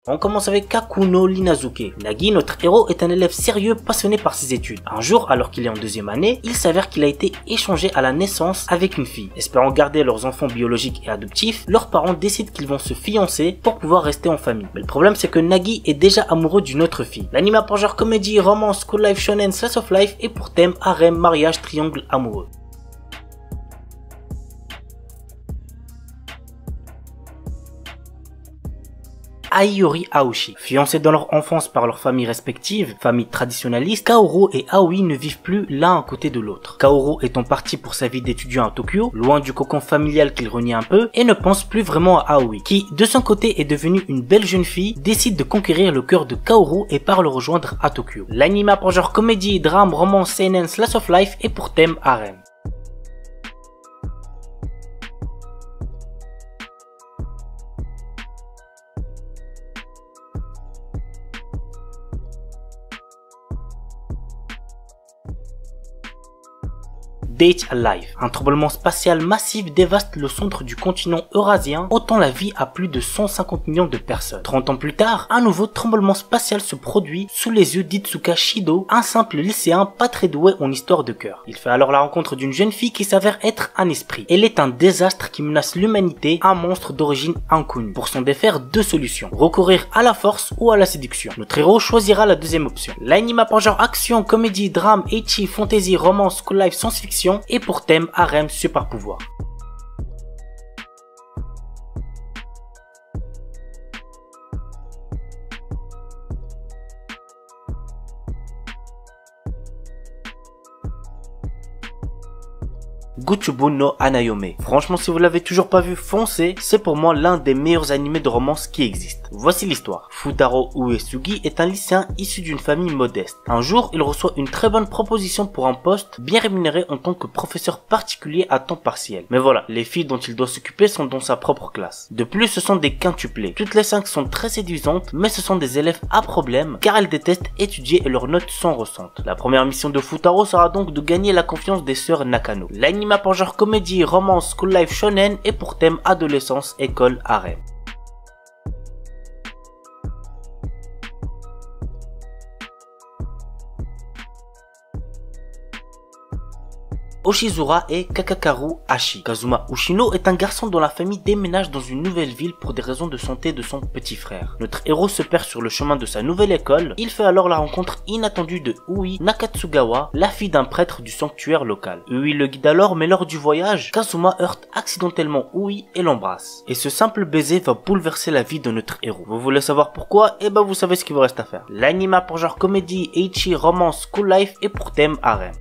On commence avec Kakuno Inazuke. Nagi, notre héros, est un élève sérieux passionné par ses études. Un jour, alors qu'il est en deuxième année, il s'avère qu'il a été échangé à la naissance avec une fille. Espérant garder leurs enfants biologiques et adoptifs, leurs parents décident qu'ils vont se fiancer pour pouvoir rester en famille. Mais le problème, c'est que Nagi est déjà amoureux d'une autre fille. L'anime a pour genre comédie, romance, school life, shonen, slice of life et pour thème harem, mariage, triangle amoureux. Aiyori Aoshi. Fiancés dans leur enfance par leurs familles respectives, familles traditionnalistes, Kaoru et Aoi ne vivent plus l'un à côté de l'autre. Kaoru étant parti pour sa vie d'étudiant à Tokyo, loin du cocon familial qu'il renie un peu, et ne pense plus vraiment à Aoi, qui, de son côté est devenue une belle jeune fille, décide de conquérir le cœur de Kaoru et part le rejoindre à Tokyo. L'anime a pour genre comédie, drame, romance, seinen, slice of life et pour thème harem. Date Alive. Un tremblement spatial massif dévaste le centre du continent eurasien, ôtant la vie à plus de 150 millions de personnes. 30 ans plus tard, un nouveau tremblement spatial se produit sous les yeux d'Itsuka Shido, un simple lycéen pas très doué en histoire de cœur. Il fait alors la rencontre d'une jeune fille qui s'avère être un esprit. Elle est un désastre qui menace l'humanité, un monstre d'origine inconnue. Pour s'en défaire, deux solutions. Recourir à la force ou à la séduction. Notre héros choisira la deuxième option. L'anime a pour genre action, comédie, drame, ecchi, fantasy, romance, school life, science-fiction et pour thème harem super pouvoir. Gochubu no Hanayome. Franchement, si vous l'avez toujours pas vu, foncez, c'est pour moi l'un des meilleurs animés de romance qui existent. Voici l'histoire. Futaro Uesugi est un lycéen issu d'une famille modeste. Un jour, il reçoit une très bonne proposition pour un poste bien rémunéré en tant que professeur particulier à temps partiel. Mais voilà, les filles dont il doit s'occuper sont dans sa propre classe. De plus, ce sont des quintuplés. Toutes les 5 sont très séduisantes, mais ce sont des élèves à problème car elles détestent étudier et leurs notes sont ressentent. La première mission de Futaro sera donc de gagner la confiance des sœurs Nakano. L'anime pour genre comédie, romance, school life, shonen et pour thème adolescence, école, harem. Oshizura et Kakakaru Hashi. Kazuma Ushino est un garçon dont la famille déménage dans une nouvelle ville pour des raisons de santé de son petit frère. Notre héros se perd sur le chemin de sa nouvelle école. Il fait alors la rencontre inattendue de Ui Nakatsugawa, la fille d'un prêtre du sanctuaire local. Ui le guide alors, mais lors du voyage, Kazuma heurte accidentellement Ui et l'embrasse. Et ce simple baiser va bouleverser la vie de notre héros. Vous voulez savoir pourquoi? Eh ben vous savez ce qu'il vous reste à faire. L'anime a pour genre comédie, ecchi, romance, school life et pour thème harem.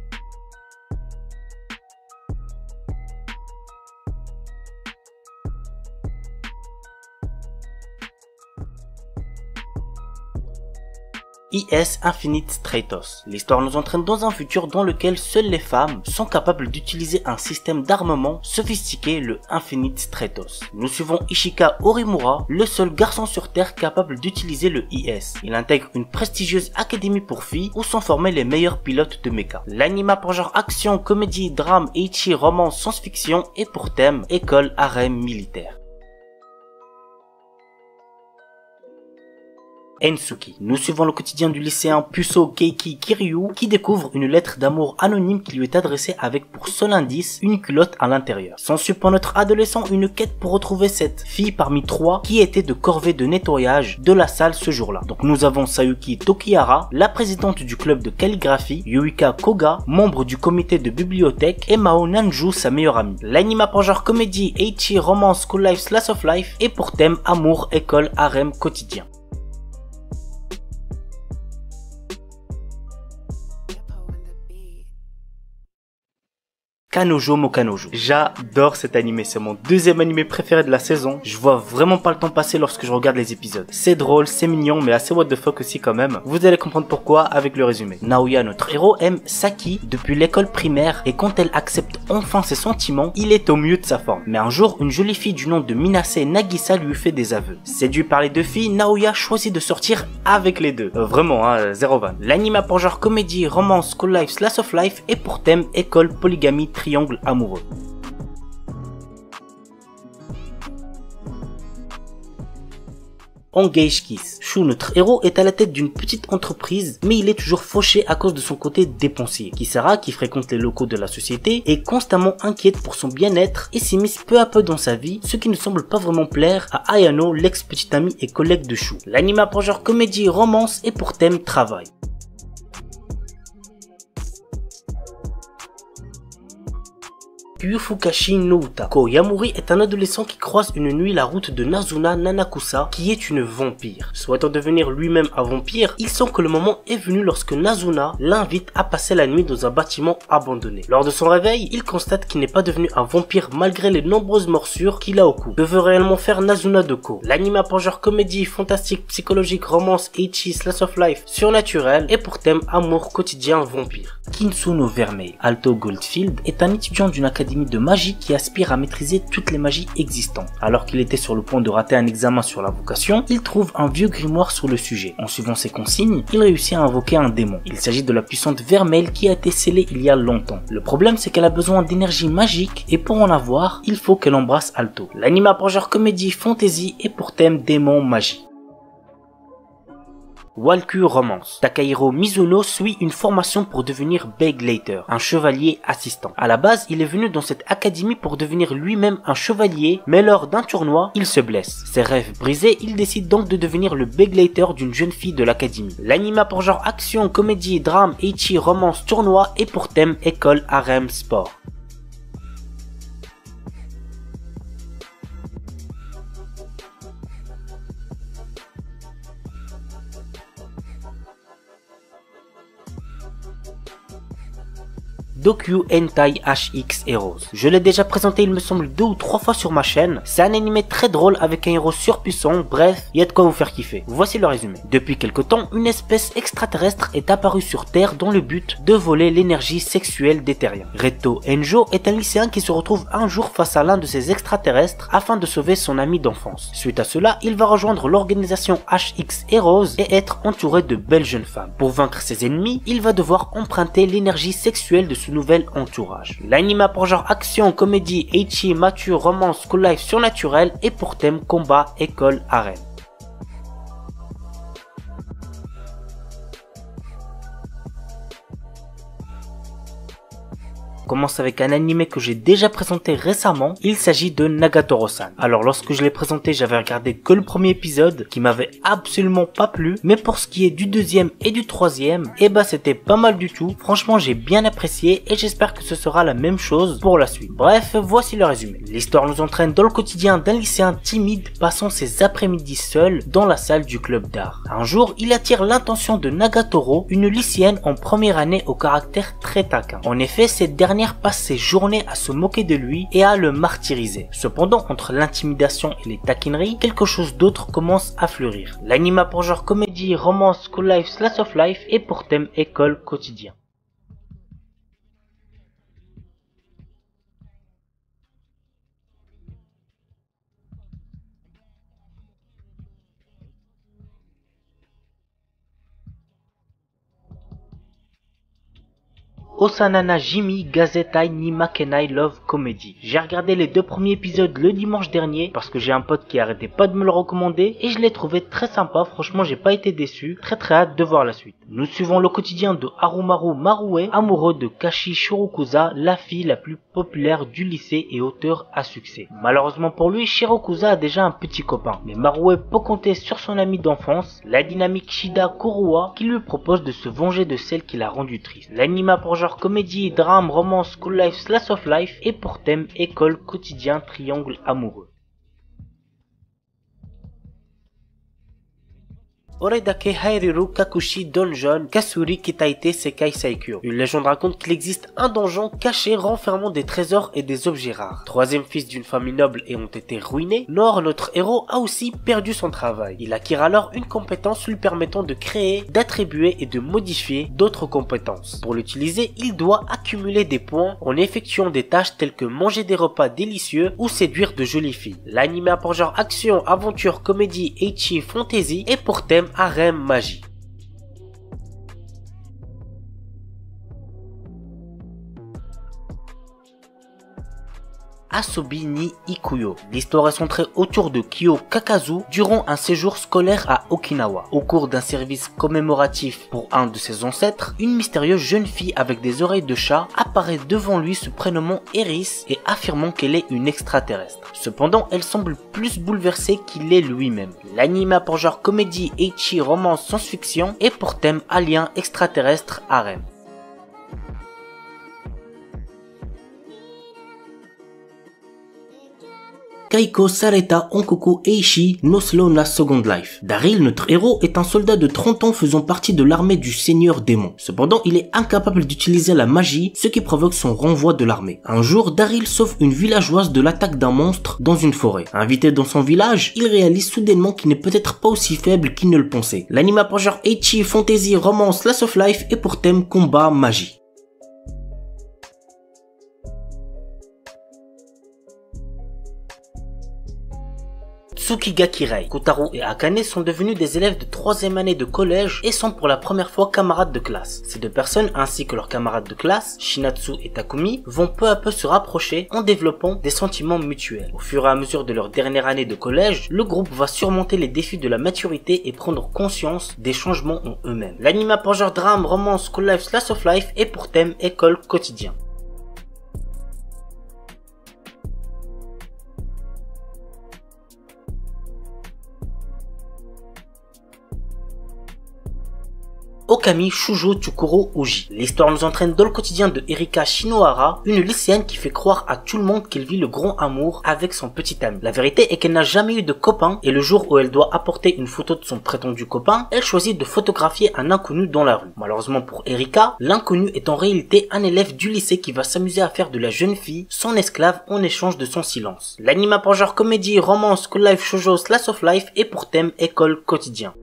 IS Infinite Stratos. L'histoire nous entraîne dans un futur dans lequel seules les femmes sont capables d'utiliser un système d'armement sophistiqué, le Infinite Stratos. Nous suivons Ishika Orimura, le seul garçon sur Terre capable d'utiliser le IS. Il intègre une prestigieuse académie pour filles où sont formés les meilleurs pilotes de mecha. L'anime a pour genre action, comédie, drame, ecchi, romance, science-fiction et pour thème école, harem, militaire. Ensuki. Nous suivons le quotidien du lycéen Puso Keiki Kiryu qui découvre une lettre d'amour anonyme qui lui est adressée avec pour seul indice une culotte à l'intérieur. S'ensuit pour notre adolescent une quête pour retrouver cette fille parmi 3 qui était de corvée de nettoyage de la salle ce jour-là. Donc nous avons Sayuki Tokihara, la présidente du club de calligraphie, Yuika Koga, membre du comité de bibliothèque et Mao Nanju, sa meilleure amie. L'anime a pour genre comédie, ecchi, romance, school life, slice of life et pour thème amour, école, harem, quotidien. Kanojo Mokanojo. J'adore cet animé, c'est mon deuxième animé préféré de la saison. Je vois vraiment pas le temps passer lorsque je regarde les épisodes. C'est drôle, c'est mignon, mais assez what the fuck aussi quand même. Vous allez comprendre pourquoi avec le résumé. Naoya, notre héros, aime Saki depuis l'école primaire et quand elle accepte enfin ses sentiments, il est au mieux de sa forme. Mais un jour, une jolie fille du nom de Minase Nagisa lui fait des aveux. Séduit par les deux filles, Naoya choisit de sortir avec les deux. Vraiment, zéro van. L'anime a pour genre comédie, romance, school life, slice of life et pour thème école, polygamie, triangle amoureux. Engage Kiss. Shu, notre héros, est à la tête d'une petite entreprise, mais il est toujours fauché à cause de son côté dépensier. Kisara, qui fréquente les locaux de la société, est constamment inquiète pour son bien-être et s'immisce peu à peu dans sa vie, ce qui ne semble pas vraiment plaire à Ayano, l'ex-petite amie et collègue de Shu. L'anime a pour genre comédie, romance et pour thème travail. Yufukashi no Uta. Ko Yamuri est un adolescent qui croise une nuit la route de Nazuna Nanakusa, qui est une vampire. Souhaitant devenir lui-même un vampire, il sent que le moment est venu lorsque Nazuna l'invite à passer la nuit dans un bâtiment abandonné. Lors de son réveil, il constate qu'il n'est pas devenu un vampire malgré les nombreuses morsures qu'il a au cou. Que veut réellement faire Nazuna de Ko? L'anime a pour genre comédie, fantastique, psychologique, romance, ecchi, slice of life, surnaturel et pour thème amour quotidien vampire. Kinsuno Vermeil. Alto Goldfield est un étudiant d'une académie de magie qui aspire à maîtriser toutes les magies existantes. Alors qu'il était sur le point de rater un examen sur la vocation, il trouve un vieux grimoire sur le sujet. En suivant ses consignes, il réussit à invoquer un démon. Il s'agit de la puissante Vermeil qui a été scellée il y a longtemps. Le problème c'est qu'elle a besoin d'énergie magique et pour en avoir, il faut qu'elle embrasse Alto. L'anime a pour genre comédie, fantasy et pour thème démon magie. Walkure Romance. Takahiro Mizuno suit une formation pour devenir Begleiter, un chevalier assistant. À la base, il est venu dans cette académie pour devenir lui-même un chevalier, mais lors d'un tournoi, il se blesse. Ses rêves brisés, il décide donc de devenir le Begleiter d'une jeune fille de l'académie. L'anime a pour genre action, comédie, drame, ecchi, romance, tournoi et pour thème école, harem, sport. Dokyu Hentai HX Heroes. Je l'ai déjà présenté il me semble 2 ou 3 fois sur ma chaîne. C'est un animé très drôle avec un héros surpuissant, bref, il y a de quoi vous faire kiffer. Voici le résumé. Depuis quelque temps, une espèce extraterrestre est apparue sur Terre dans le but de voler l'énergie sexuelle des terriens. Reto Enjo est un lycéen qui se retrouve un jour face à l'un de ces extraterrestres afin de sauver son ami d'enfance. Suite à cela, il va rejoindre l'organisation HX Heroes et être entouré de belles jeunes femmes. Pour vaincre ses ennemis, il va devoir emprunter l'énergie sexuelle de ce nouvel entourage. L'anime a pour genre action, comédie, ecchi, mature, romance, school life, surnaturel et pour thème combat, école, arène. Commence avec un animé que j'ai déjà présenté récemment, il s'agit de Nagatoro-san. Alors lorsque je l'ai présenté, j'avais regardé que le premier épisode qui m'avait absolument pas plu, mais pour ce qui est du deuxième et du troisième, eh bah c'était pas mal du tout. Franchement j'ai bien apprécié et j'espère que ce sera la même chose pour la suite. Bref, voici le résumé. L'histoire nous entraîne dans le quotidien d'un lycéen timide passant ses après-midi seul dans la salle du club d'art. Un jour, il attire l'attention de Nagatoro, une lycéenne en première année au caractère très taquin. En effet, cette dernière passe ses journées à se moquer de lui et à le martyriser. Cependant, entre l'intimidation et les taquineries, quelque chose d'autre commence à fleurir. L'anime a pour genre comédie, romance, school life, slice of life et pour thème école, quotidien. Osanana Jimi Gazetai ni Makenai Love Comedy. J'ai regardé les 2 premiers épisodes le dimanche dernier parce que j'ai un pote qui arrêtait pas de me le recommander et je l'ai trouvé très sympa, franchement j'ai pas été déçu, très hâte de voir la suite. Nous suivons le quotidien de Harumaru Marue, amoureux de Kashi Shirokusa, la fille la plus populaire du lycée et auteur à succès. Malheureusement pour lui, Shirokusa a déjà un petit copain, mais Marue peut compter sur son ami d'enfance, la dynamique Shida Kurua, qui lui propose de se venger de celle qui l'a rendu triste. L'anime a pour genre comédie, drame, romance, school life, slice of life et pour thème école, quotidien, triangle amoureux. Oredake Hairiru Kakushi Donjon Kasuri Kitaite Sekai Saikyo. Une légende raconte qu'il existe un donjon caché renfermant des trésors et des objets rares. Troisième fils d'une famille noble ayant été ruiné, Nor, notre héros, a aussi perdu son travail. Il acquiert alors une compétence lui permettant de créer, d'attribuer et de modifier d'autres compétences. Pour l'utiliser, il doit accumuler des points en effectuant des tâches telles que manger des repas délicieux ou séduire de jolies filles. L'anime a pour genre action, aventure, comédie, ecchi, fantasy et pour thème harem, magie. Asobi ni Ikuyo. L'histoire est centrée autour de Kyo Kakazu durant un séjour scolaire à Okinawa. Au cours d'un service commémoratif pour un de ses ancêtres, une mystérieuse jeune fille avec des oreilles de chat apparaît devant lui se prénommant Eris et affirmant qu'elle est une extraterrestre. Cependant, elle semble plus bouleversée qu'il est lui-même. L'anime a pour genre comédie, ecchi, romance, science-fiction et pour thème alien, extraterrestre, harem. Kaiko Sareta Onkoku Eishi no Slow na Second Life. Daryl, notre héros, est un soldat de 30 ans faisant partie de l'armée du Seigneur Démon. Cependant, il est incapable d'utiliser la magie, ce qui provoque son renvoi de l'armée. Un jour, Daryl sauve une villageoise de l'attaque d'un monstre dans une forêt. Invité dans son village, il réalise soudainement qu'il n'est peut-être pas aussi faible qu'il ne le pensait. L'anime a pour genre ecchi, fantasy, romance, slice of life et pour thème combat, magie. Tsukiga Kirei. Kotaro et Akane sont devenus des élèves de 3e année de collège et sont pour la première fois camarades de classe. Ces deux personnes ainsi que leurs camarades de classe, Shinatsu et Takumi, vont peu à peu se rapprocher en développant des sentiments mutuels. Au fur et à mesure de leur dernière année de collège, le groupe va surmonter les défis de la maturité et prendre conscience des changements en eux-mêmes. L'anime a pour genre drame, romance, school life, slice of life et pour thème école quotidien. Okami Shujo Tsukuro Uji. L'histoire nous entraîne dans le quotidien de Erika Shinohara, une lycéenne qui fait croire à tout le monde qu'elle vit le grand amour avec son petit ami. La vérité est qu'elle n'a jamais eu de copain et le jour où elle doit apporter une photo de son prétendu copain, elle choisit de photographier un inconnu dans la rue. Malheureusement pour Erika, l'inconnu est en réalité un élève du lycée qui va s'amuser à faire de la jeune fille son esclave en échange de son silence. L'anime a pour genre comédie, romance, school life, shoujo, slice of life et pour thème école quotidien.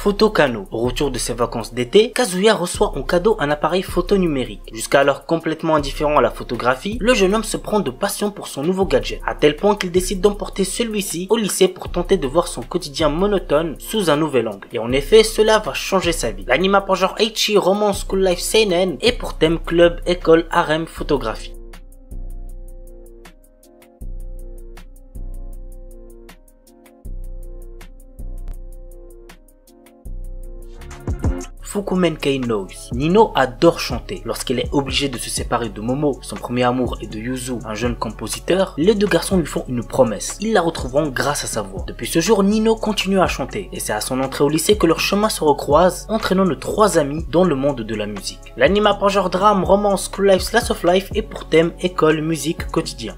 Photo Kano. Au retour de ses vacances d'été, Kazuya reçoit en cadeau un appareil photo numérique. Jusqu'alors complètement indifférent à la photographie, le jeune homme se prend de passion pour son nouveau gadget, à tel point qu'il décide d'emporter celui-ci au lycée pour tenter de voir son quotidien monotone sous un nouvel angle. Et en effet, cela va changer sa vie. L'anime a pour genre ecchi, romance, school life, seinen et pour thème club, école, harem, photographie. Fukumenkei Noise. Nino adore chanter. Lorsqu'elle est obligée de se séparer de Momo, son premier amour, et de Yuzu, un jeune compositeur, les deux garçons lui font une promesse. Ils la retrouveront grâce à sa voix. Depuis ce jour, Nino continue à chanter, et c'est à son entrée au lycée que leurs chemins se recroisent, entraînant nos trois amis dans le monde de la musique. L'anime a pour genre drame, romance, school life, slice of life et pour thème école, musique, quotidien.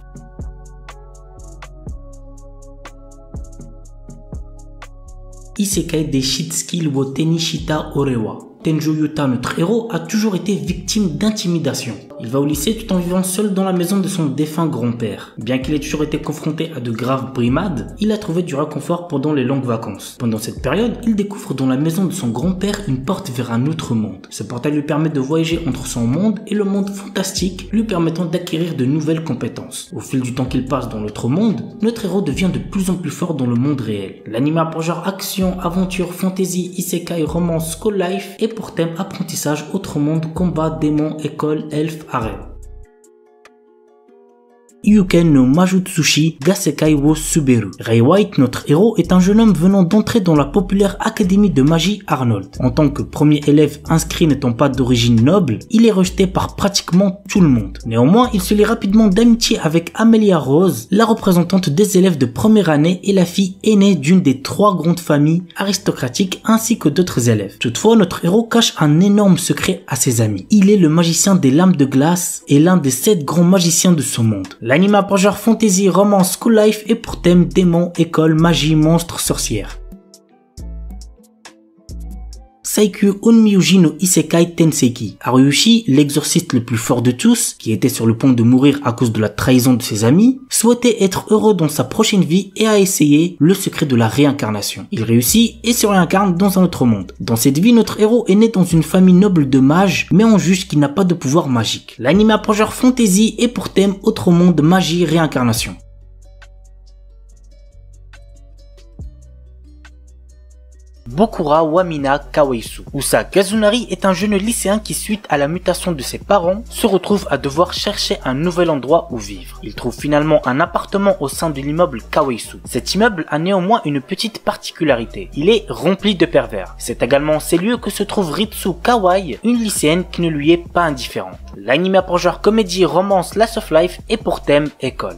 Isekai de Shitsuki wo Tenishita Orewa. Tenjo Yuta, notre héros, a toujours été victime d'intimidation. Il va au lycée tout en vivant seul dans la maison de son défunt grand-père. Bien qu'il ait toujours été confronté à de graves brimades, il a trouvé du réconfort pendant les longues vacances. Pendant cette période, il découvre dans la maison de son grand-père une porte vers un autre monde. Ce portail lui permet de voyager entre son monde et le monde fantastique, lui permettant d'acquérir de nouvelles compétences. Au fil du temps qu'il passe dans l'autre monde, notre héros devient de plus en plus fort dans le monde réel. L'anime a pour genre action, aventure, fantasy, isekai, romance, school life et pour thème apprentissage, autre monde, combat, démon, école, elfe, harem. Yuken no Majutsushi Gasekai wo Suberu. Ray White, notre héros, est un jeune homme venant d'entrer dans la populaire académie de magie Arnold. En tant que premier élève inscrit n'étant pas d'origine noble, il est rejeté par pratiquement tout le monde. Néanmoins, il se lie rapidement d'amitié avec Amelia Rose, la représentante des élèves de première année et la fille aînée d'une des 3 grandes familles aristocratiques ainsi que d'autres élèves. Toutefois, notre héros cache un énorme secret à ses amis. Il est le magicien des lames de glace et l'un des 7 grands magiciens de ce monde. L'anime a pour genre fantasy, romance, school life et pour thème démons, école, magie, monstres, sorcières. Saikyu Onmyuji no Isekai Tenseki. Haruyushi, l'exorciste le plus fort de tous, qui était sur le point de mourir à cause de la trahison de ses amis, souhaitait être heureux dans sa prochaine vie et a essayé le secret de la réincarnation. Il réussit et se réincarne dans un autre monde. Dans cette vie, notre héros est né dans une famille noble de mages, mais on juge qu'il n'a pas de pouvoir magique. L'anime a pour genre fantasy et pour thème autre monde, magie, réincarnation. Bokura Wamina Kaweisu. Usa Kazunari est un jeune lycéen qui, suite à la mutation de ses parents, se retrouve à devoir chercher un nouvel endroit où vivre. Il trouve finalement un appartement au sein de l'immeuble Kaweisu. Cet immeuble a néanmoins une petite particularité. Il est rempli de pervers. C'est également en ces lieux que se trouve Ritsu Kawai, une lycéenne qui ne lui est pas indifférente. L'anime a pour genre comédie, romance, slice of life et pour thème école.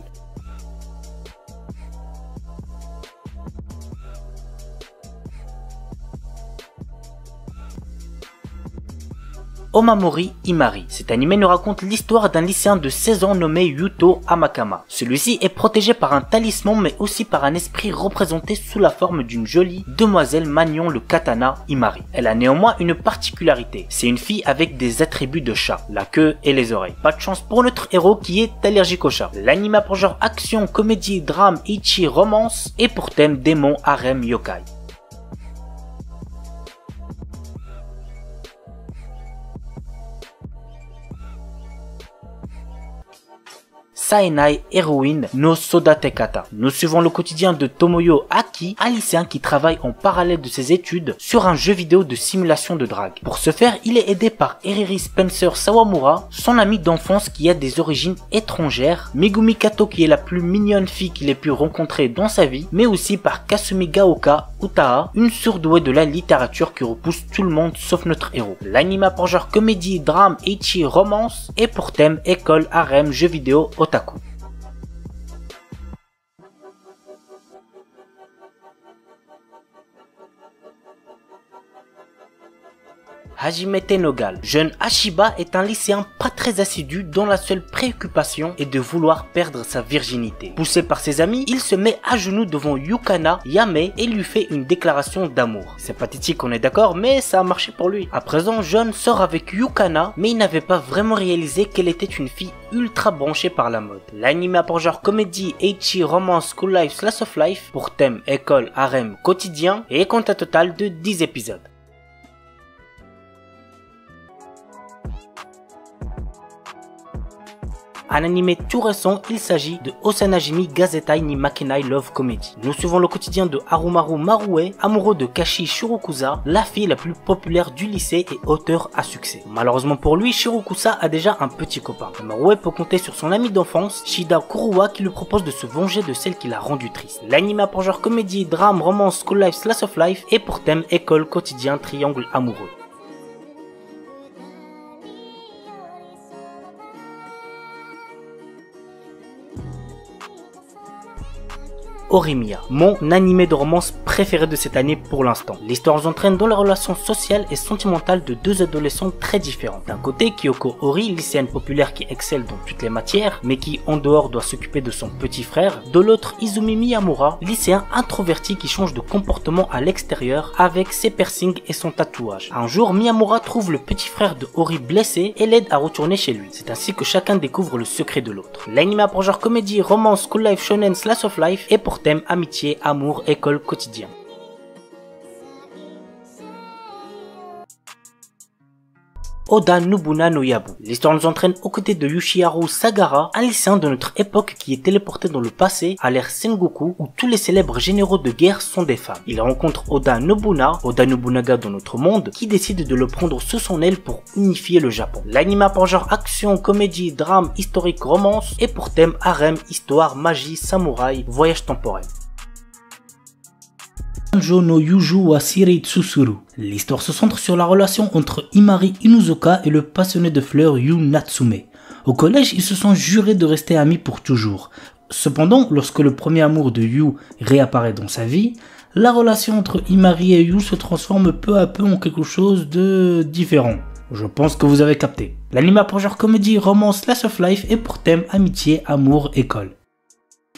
Omamori Imari. Cet anime nous raconte l'histoire d'un lycéen de 16 ans nommé Yuto Amakama. Celui-ci est protégé par un talisman mais aussi par un esprit représenté sous la forme d'une jolie demoiselle maniant le katana Imari. Elle a néanmoins une particularité, c'est une fille avec des attributs de chat, la queue et les oreilles. Pas de chance pour notre héros qui est allergique au chat. L'anime a pour genre action, comédie, drame, ichi, romance et pour thème démon, harem, yokai. Saenai Heroine no Sodatekata. Nous suivons le quotidien de Tomoyo Aki, un lycéen qui travaille en parallèle de ses études sur un jeu vidéo de simulation de drague. Pour ce faire, il est aidé par Eriri Spencer Sawamura, son ami d'enfance qui a des origines étrangères, Megumi Kato qui est la plus mignonne fille qu'il ait pu rencontrer dans sa vie, mais aussi par Kasumi Gaoka Utaha, une surdouée de la littérature qui repousse tout le monde sauf notre héros. L'anime a pour genre comédie, drame, ecchi, romance et pour thème école, harem, jeux vidéo, otaku. Hajime Tenogal. Jeune Ashiba est un lycéen pas très assidu dont la seule préoccupation est de vouloir perdre sa virginité. Poussé par ses amis, il se met à genoux devant Yukana Yame et lui fait une déclaration d'amour. C'est pathétique, on est d'accord, mais ça a marché pour lui. À présent, Jeune sort avec Yukana, mais il n'avait pas vraiment réalisé qu'elle était une fille ultra branchée par la mode. L'anime a pour genre comédie, ecchi, romance, school life, slice of life, pour thème école, harem, quotidien et compte un total de 10 épisodes. Un animé tout récent, il s'agit de Osanajimi Gazetai ni Makenai Love Comedy. Nous suivons le quotidien de Harumaru Marue, amoureux de Kashi Shirokusa, la fille la plus populaire du lycée et auteur à succès. Malheureusement pour lui, Shirokusa a déjà un petit copain. Marue peut compter sur son ami d'enfance, Shida Kuruwa, qui lui propose de se venger de celle qui l'a rendu triste. L'anime a pour genre comédie, drame, romance, school life, slice of life et pour thème école, quotidien, triangle amoureux. Horimiya, mon animé de romance préféré de cette année pour l'instant. L'histoire nous entraîne dans la relation sociale et sentimentale de deux adolescents très différents. D'un côté, Kyoko Ori, lycéenne populaire qui excelle dans toutes les matières, mais qui en dehors doit s'occuper de son petit frère. De l'autre, Izumi Miyamura, lycéen introverti qui change de comportement à l'extérieur avec ses piercings et son tatouage. Un jour, Miyamura trouve le petit frère de Ori blessé et l'aide à retourner chez lui. C'est ainsi que chacun découvre le secret de l'autre. L'anime a pour genre comédie, romance, school life, shonen, slice of life et pour thème amitié, amour, école, quotidien. Oda Nobuna no Yabu. L'histoire nous entraîne aux côtés de Yoshiharu Sagara, un lycéen de notre époque qui est téléporté dans le passé à l'ère Sengoku où tous les célèbres généraux de guerre sont des femmes. Il rencontre Oda Nobunaga dans notre monde, qui décide de le prendre sous son aile pour unifier le Japon. L'anime a pour genre action, comédie, drame, historique, romance et pour thème harem, histoire, magie, samouraï, voyage temporel. Banjo no Yuju wa Shirei Tsusuru. L'histoire se centre sur la relation entre Imari Inuzuka et le passionné de fleurs Yu Natsume. Au collège, ils se sont jurés de rester amis pour toujours. Cependant, lorsque le premier amour de Yu réapparaît dans sa vie, la relation entre Imari et Yu se transforme peu à peu en quelque chose de différent. Je pense que vous avez capté. L'anime a pour genre comédie, romance, slice of life et pour thème amitié, amour, école.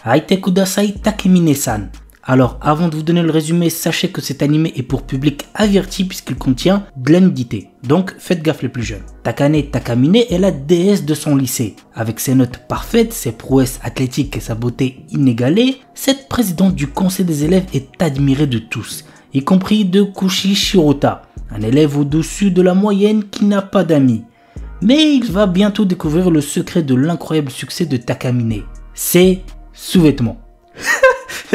Aite kudasai Takemine-san. Alors avant de vous donner le résumé, sachez que cet anime est pour public averti puisqu'il contient de la nudité. Donc faites gaffe les plus jeunes. Takane Takamine est la déesse de son lycée. Avec ses notes parfaites, ses prouesses athlétiques et sa beauté inégalée, cette présidente du conseil des élèves est admirée de tous, y compris de Kushi Shirota, un élève au-dessus de la moyenne qui n'a pas d'amis. Mais il va bientôt découvrir le secret de l'incroyable succès de Takamine. Ses sous-vêtements.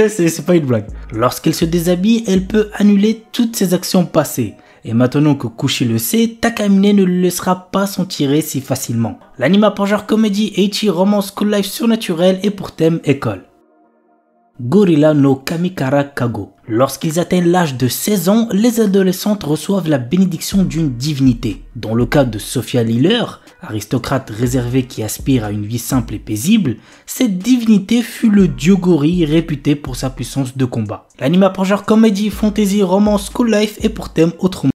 C'est pas une blague. Lorsqu'elle se déshabille, elle peut annuler toutes ses actions passées. Et maintenant que Kushi le sait, Takamine ne le laissera pas s'en tirer si facilement. L'anime a pour genre comédie, ecchi, romance, school life surnaturel et pour thème école. Gorilla no Kamikara Kago. Lorsqu'ils atteignent l'âge de 16 ans, les adolescentes reçoivent la bénédiction d'une divinité. Dans le cas de Sophia Liller, aristocrate réservée qui aspire à une vie simple et paisible, cette divinité fut le dieu gorille réputé pour sa puissance de combat. L'anime a pour genre comédie, fantasy, romance, school life et pour thème autrement.